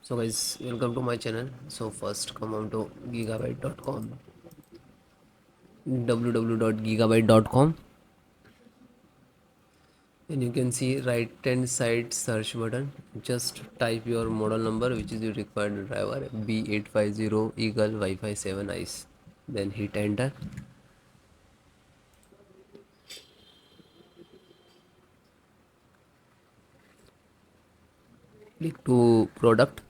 So guys, welcome to my channel. So first come on to gigabyte.com, www.gigabyte.com, and you can see right hand side search button. Just type your model number, which is your required driver, B850 Eagle WIFI7 ICE. Then hit enter. Click to product.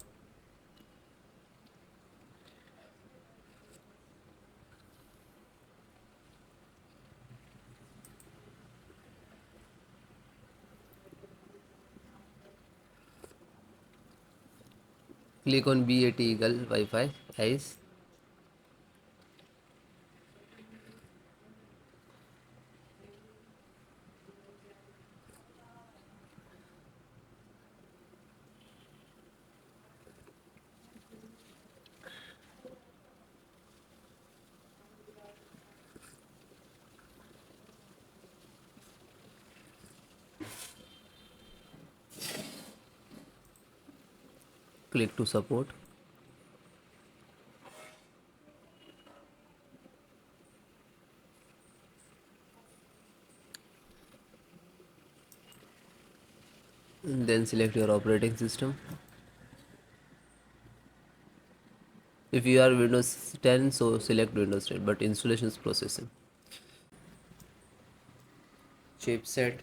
Click on B8 Eagle Wi-Fi ICE. Click to support. And then select your operating system. If you are Windows 10, so select Windows 10, but installation is processing. Chipset,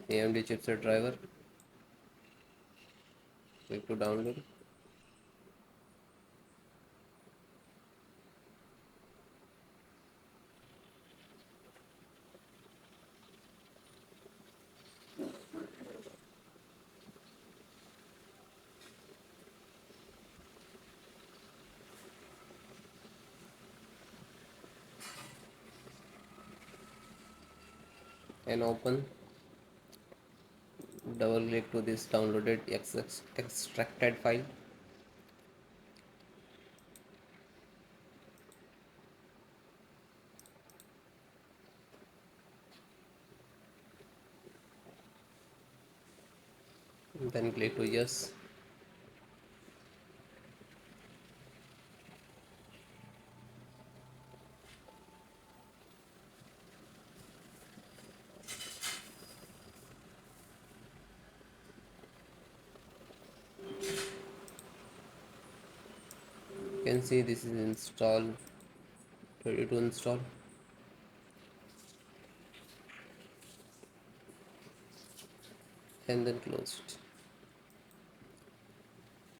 AMD chipset driver. Click to download. And open. Double click to this downloaded extracted file. Then click to yes. You can see this is installed, ready to install. And then closed.